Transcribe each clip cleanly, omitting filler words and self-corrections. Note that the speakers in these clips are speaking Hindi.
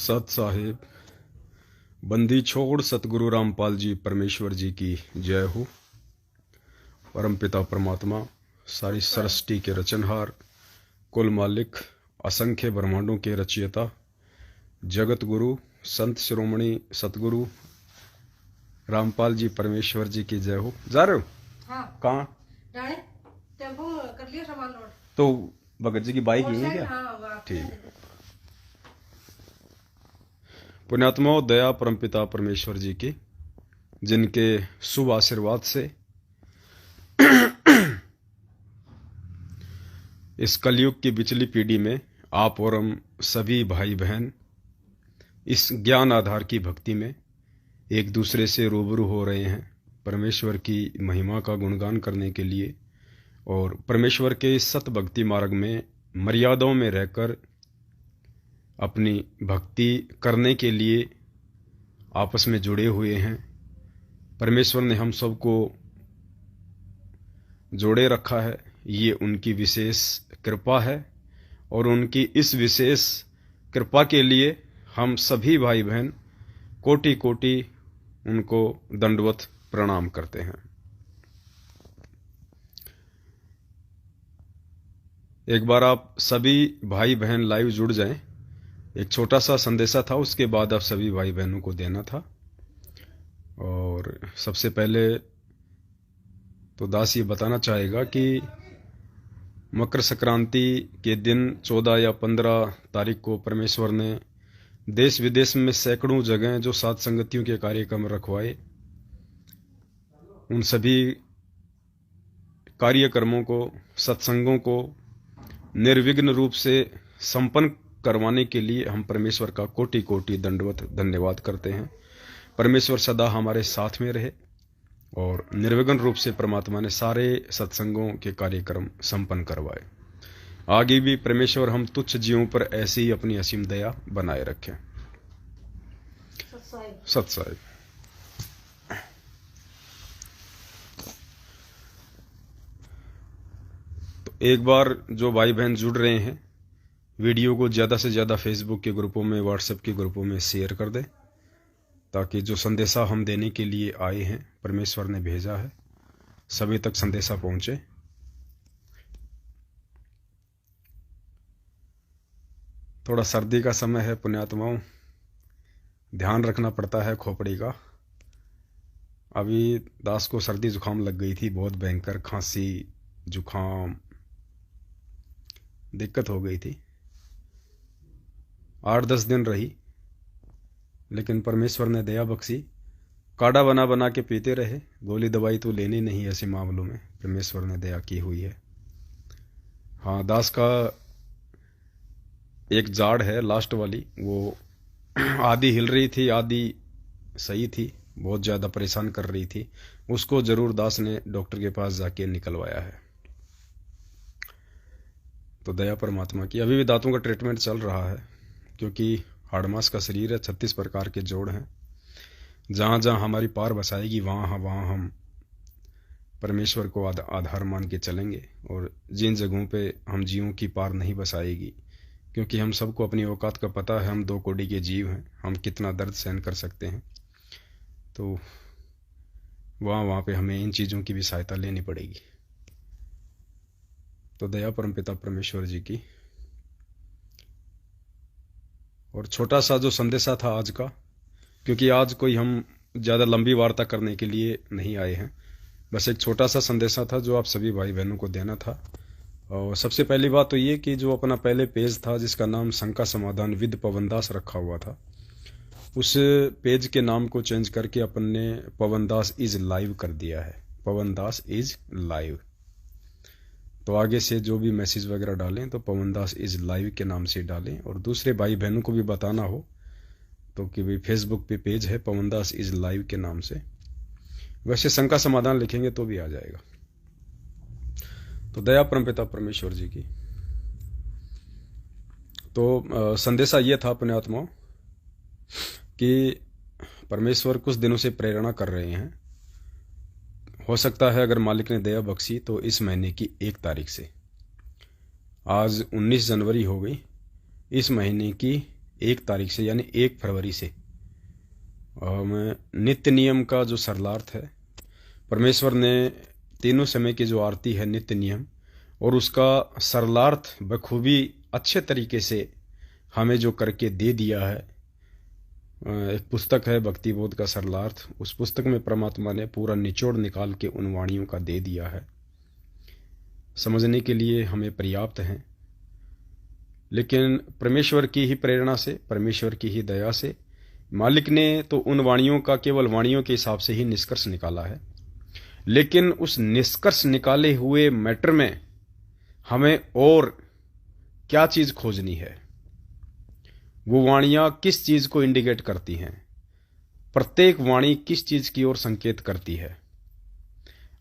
सत साहिब बंदी छोड़ सतगुरु रामपाल जी परमेश्वर जी की जय हो। परमपिता परमात्मा सारी सृष्टि के रचनहार, कुल मालिक, असंख्य ब्रह्मांडों के रचयिता, जगत गुरु संत शिरोमणि सतगुरु रामपाल जी परमेश्वर जी की जय हो। जा रहे हो? हाँ। कहाँ? टेम्पो कर लिया सामान लोड। तो भगत जी की बाइक यही है क्या? हाँ, ठीक है। पुण्यात्मा दया परमपिता परमेश्वर जी की, जिनके शुभ आशीर्वाद से इस कलयुग की बिचली पीढ़ी में आप और हम सभी भाई बहन इस ज्ञान आधार की भक्ति में एक दूसरे से रूबरू हो रहे हैं, परमेश्वर की महिमा का गुणगान करने के लिए और परमेश्वर के सत भक्ति मार्ग में मर्यादाओं में रहकर अपनी भक्ति करने के लिए आपस में जुड़े हुए हैं। परमेश्वर ने हम सबको जोड़े रखा है, ये उनकी विशेष कृपा है और उनकी इस विशेष कृपा के लिए हम सभी भाई बहन कोटि कोटि उनको दंडवत प्रणाम करते हैं। एक बार आप सभी भाई बहन लाइव जुड़ जाएं। एक छोटा सा संदेशा था, उसके बाद आप सभी भाई बहनों को देना था। और सबसे पहले तो दास ये बताना चाहेगा कि मकर संक्रांति के दिन 14 या 15 तारीख को परमेश्वर ने देश विदेश में सैकड़ों जगह जो सात संगतियों के कार्यक्रम रखवाए, उन सभी कार्यक्रमों को, सत्संगों को निर्विघ्न रूप से संपन्न करवाने के लिए हम परमेश्वर का कोटि कोटि दंडवत धन्यवाद करते हैं। परमेश्वर सदा हमारे साथ में रहे और निर्विघ्न रूप से परमात्मा ने सारे सत्संगों के कार्यक्रम संपन्न करवाए। आगे भी परमेश्वर हम तुच्छ जीवों पर ऐसे ही अपनी असीम दया बनाए रखें। सत साहिब। तो एक बार जो भाई बहन जुड़ रहे हैं, वीडियो को ज़्यादा से ज़्यादा फेसबुक के ग्रुपों में, व्हाट्सएप के ग्रुपों में शेयर कर दें, ताकि जो संदेशा हम देने के लिए आए हैं, परमेश्वर ने भेजा है, सभी तक संदेशा पहुंचे। थोड़ा सर्दी का समय है पुण्यात्माओं, ध्यान रखना पड़ता है खोपड़ी का। अभी दास को सर्दी जुकाम लग गई थी, बहुत भयंकर खांसी जुकाम दिक्कत हो गई थी। 8-10 दिन रही, लेकिन परमेश्वर ने दया बख्शी। काढ़ा बना बना के पीते रहे, गोली दवाई तो लेनी नहीं। ऐसे मामलों में परमेश्वर ने दया की हुई है। हाँ, दास का एक जाड़ है लास्ट वाली, वो आधी हिल रही थी, आधी सही थी, बहुत ज़्यादा परेशान कर रही थी। उसको जरूर दास ने डॉक्टर के पास जाके निकलवाया है। तो दया परमात्मा की। अभी भी दांतों का ट्रीटमेंट चल रहा है, क्योंकि हाड़मास का शरीर है, 36 प्रकार के जोड़ हैं। जहाँ जहाँ हमारी पार बसाएगी वहाँ हम परमेश्वर को आधार मान के चलेंगे, और जिन जगहों पे हम जीवों की पार नहीं बसाएगी, क्योंकि हम सबको अपनी औकात का पता है, हम 2 कोटि के जीव हैं, हम कितना दर्द सहन कर सकते हैं, तो वहाँ पे हमें इन चीज़ों की भी सहायता लेनी पड़ेगी। तो दया परमपिता परमेश्वर जी की। और छोटा सा जो संदेशा था आज का, क्योंकि आज कोई हम ज़्यादा लंबी वार्ता करने के लिए नहीं आए हैं, बस एक छोटा सा संदेशा था जो आप सभी भाई बहनों को देना था। और सबसे पहली बात तो ये कि जो अपना पहले पेज था जिसका नाम शंका समाधान विद पवनदास रखा हुआ था, उस पेज के नाम को चेंज करके अपन ने पवनदास इज लाइव कर दिया है। पवनदास इज लाइव। तो आगे से जो भी मैसेज वगैरह डालें तो पवनदास इज लाइव के नाम से डालें। और दूसरे भाई बहनों को भी बताना हो तो कि भाई फेसबुक पे पेज है पवनदास इज लाइव के नाम से, वैसे शंका समाधान लिखेंगे तो भी आ जाएगा। तो दया परमपिता परमेश्वर जी की। तो संदेशा ये था पुण्यात्माओं कि परमेश्वर कुछ दिनों से प्रेरणा कर रहे हैं। हो सकता है अगर मालिक ने दया बख्शी तो इस महीने की 1 तारीख से, आज 19 जनवरी हो गई, इस महीने की 1 तारीख से यानी 1 फरवरी से नित्य नियम का जो सरलार्थ है, परमेश्वर ने तीनों समय की जो आरती है नित्य नियम, और उसका सरलार्थ बखूबी अच्छे तरीके से हमें जो करके दे दिया है। एक पुस्तक है भक्ति बोध का सरलार्थ, उस पुस्तक में परमात्मा ने पूरा निचोड़ निकाल के उन वाणियों का दे दिया है। समझने के लिए हमें पर्याप्त हैं, लेकिन परमेश्वर की ही प्रेरणा से, परमेश्वर की ही दया से मालिक ने तो उन वाणियों का केवल वाणियों के हिसाब से ही निष्कर्ष निकाला है, लेकिन उस निष्कर्ष निकाले हुए मैटर में हमें और क्या चीज खोजनी है, वो वाणियां किस चीज को इंडिकेट करती हैं, प्रत्येक वाणी किस चीज की ओर संकेत करती है।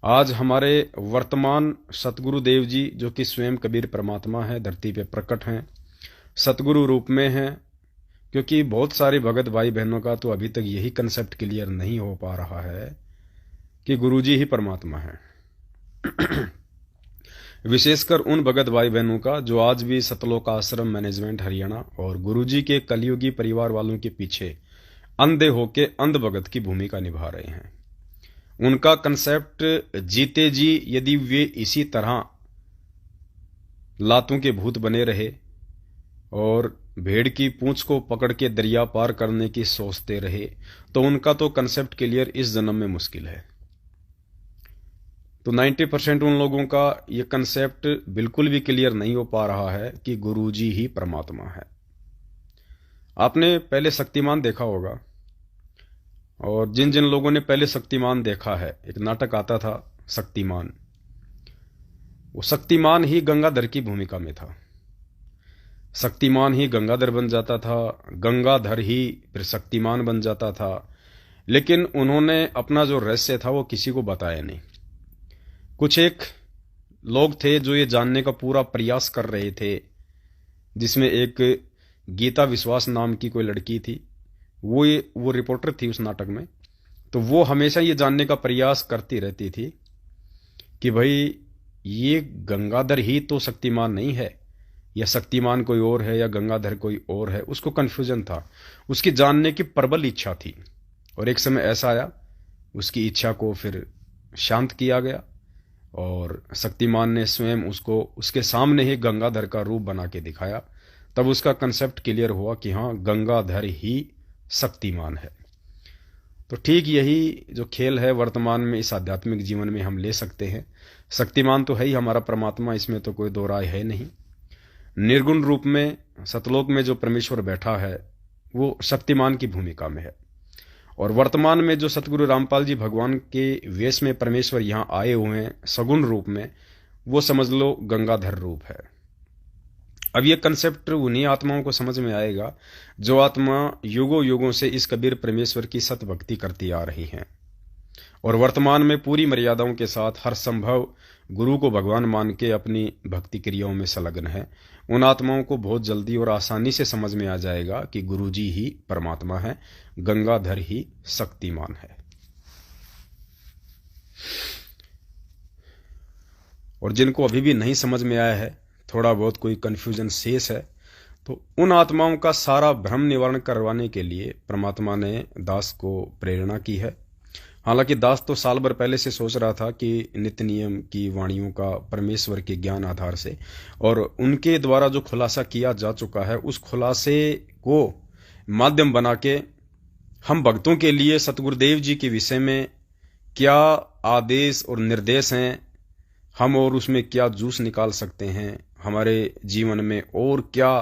आज हमारे वर्तमान सतगुरुदेव जी, जो कि स्वयं कबीर परमात्मा है, धरती पे प्रकट हैं, सतगुरु रूप में हैं, क्योंकि बहुत सारे भगत भाई बहनों का तो अभी तक यही कंसेप्ट क्लियर नहीं हो पा रहा है कि गुरुजी ही परमात्मा है। विशेषकर उन भगत भाई बहनों का जो आज भी सतलोक आश्रम मैनेजमेंट हरियाणा और गुरुजी के कलयुगी परिवार वालों के पीछे अंधे होके अंध भगत की भूमिका निभा रहे हैं। उनका कंसेप्ट जीते जी यदि वे इसी तरह लातों के भूत बने रहे और भेड़ की पूंछ को पकड़ के दरिया पार करने की सोचते रहे, तो उनका तो कंसेप्ट क्लियर इस जन्म में मुश्किल है। तो 90% उन लोगों का ये कंसेप्ट बिल्कुल भी क्लियर नहीं हो पा रहा है कि गुरुजी ही परमात्मा है। आपने पहले शक्तिमान देखा होगा, और जिन जिन लोगों ने पहले शक्तिमान देखा है, एक नाटक आता था शक्तिमान, वो शक्तिमान ही गंगाधर की भूमिका में था। शक्तिमान ही गंगाधर बन जाता था, गंगाधर ही फिर शक्तिमान बन जाता था, लेकिन उन्होंने अपना जो रहस्य था वो किसी को बताया नहीं। कुछ एक लोग थे जो ये जानने का पूरा प्रयास कर रहे थे, जिसमें एक गीता विश्वास नाम की कोई लड़की थी, वो रिपोर्टर थी उस नाटक में। तो वो हमेशा ये जानने का प्रयास करती रहती थी कि भाई ये गंगाधर ही तो शक्तिमान नहीं है, या शक्तिमान कोई और है या गंगाधर कोई और है। उसको कन्फ्यूजन था, उसकी जानने की प्रबल इच्छा थी, और एक समय ऐसा आया उसकी इच्छा को फिर शांत किया गया और शक्तिमान ने स्वयं उसको उसके सामने ही गंगाधर का रूप बना के दिखाया। तब उसका कंसेप्ट क्लियर हुआ कि हाँ, गंगाधर ही शक्तिमान है। तो ठीक यही जो खेल है वर्तमान में इस आध्यात्मिक जीवन में हम ले सकते हैं। शक्तिमान तो है ही हमारा परमात्मा, इसमें तो कोई दो राय है नहीं। निर्गुण रूप में सतलोक में जो परमेश्वर बैठा है वो शक्तिमान की भूमिका में है, और वर्तमान में जो सतगुरु रामपाल जी भगवान के वेश में परमेश्वर यहां आए हुए हैं सगुण रूप में, वो समझ लो गंगाधर रूप है। अब ये कंसेप्ट उन्हीं आत्माओं को समझ में आएगा जो आत्मा युगों युगों से इस कबीर परमेश्वर की सत भक्ति करती आ रही हैं और वर्तमान में पूरी मर्यादाओं के साथ हर संभव गुरु को भगवान मान के अपनी भक्ति क्रियाओं में संलग्न है। उन आत्माओं को बहुत जल्दी और आसानी से समझ में आ जाएगा कि गुरुजी ही परमात्मा है, गंगाधर ही शक्तिमान है। और जिनको अभी भी नहीं समझ में आया है, थोड़ा बहुत कोई कंफ्यूजन शेष है, तो उन आत्माओं का सारा भ्रम निवारण करवाने के लिए परमात्मा ने दास को प्रेरणा की है। हालांकि दास तो साल भर पहले से सोच रहा था कि नित्य नियम की वाणियों का परमेश्वर के ज्ञान आधार से और उनके द्वारा जो खुलासा किया जा चुका है उस खुलासे को माध्यम बना के हम भक्तों के लिए सतगुरुदेव जी के विषय में क्या आदेश और निर्देश हैं, हम और उसमें क्या जूस निकाल सकते हैं हमारे जीवन में, और क्या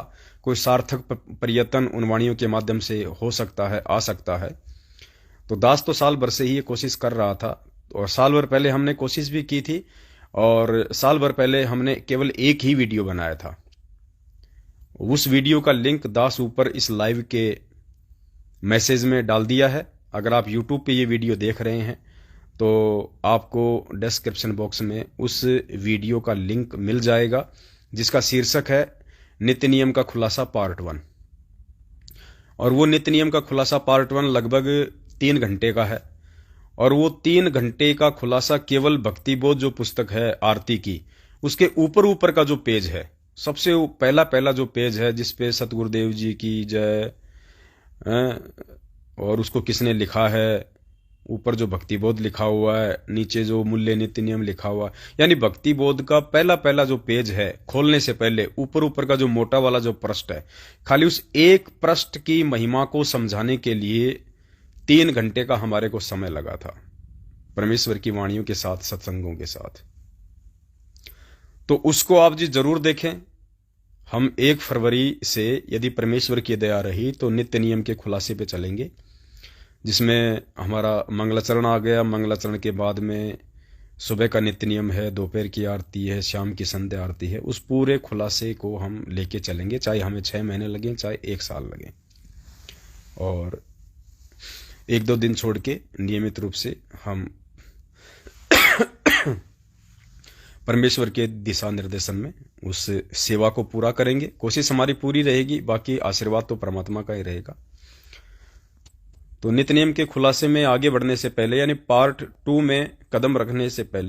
कोई सार्थक प्रयत्न उन वाणियों के माध्यम से हो सकता है, आ सकता है। तो दास तो साल भर से ही ये कोशिश कर रहा था, और साल भर पहले हमने कोशिश भी की थी, और साल भर पहले हमने केवल एक ही वीडियो बनाया था। उस वीडियो का लिंक दास ऊपर इस लाइव के मैसेज में डाल दिया है। अगर आप यूट्यूब पे ये वीडियो देख रहे हैं तो आपको डिस्क्रिप्शन बॉक्स में उस वीडियो का लिंक मिल जाएगा, जिसका शीर्षक है नित्य नियम का खुलासा पार्ट 1। और वो नित्य नियम का खुलासा पार्ट 1 लगभग 3 घंटे का है, और वो 3 घंटे का खुलासा केवल भक्ति बोध जो पुस्तक है आरती की, उसके ऊपर ऊपर का जो पेज है, सबसे पहला पहला जो पेज है जिस पे सतगुरुदेव जी की जय और उसको किसने लिखा है, ऊपर जो भक्ति बोध लिखा हुआ है, नीचे जो मूल्य नित्य नियम लिखा हुआ है, यानी भक्ति बोध का पहला पहला जो पेज है खोलने से पहले ऊपर ऊपर का जो मोटा वाला जो पृष्ठ है, खाली उस एक पृष्ठ की महिमा को समझाने के लिए 3 घंटे का हमारे को समय लगा था, परमेश्वर की वाणियों के साथ, सत्संगों के साथ। तो उसको आप जी जरूर देखें। हम 1 फरवरी से यदि परमेश्वर की दया रही तो नित्य नियम के खुलासे पे चलेंगे, जिसमें हमारा मंगलाचरण आ गया। मंगलाचरण के बाद में सुबह का नित्य नियम है, दोपहर की आरती है, शाम की संध्या आरती है। उस पूरे खुलासे को हम लेके चलेंगे, चाहे हमें 6 महीने लगें, चाहे 1 साल लगे, और 1-2 दिन छोड़ के नियमित रूप से हम परमेश्वर के दिशा निर्देशन में उस सेवा को पूरा करेंगे। कोशिश हमारी पूरी रहेगी, बाकी आशीर्वाद तो परमात्मा का ही रहेगा। तो नित्य नियम के खुलासे में आगे बढ़ने से पहले, यानी पार्ट 2 में कदम रखने से पहले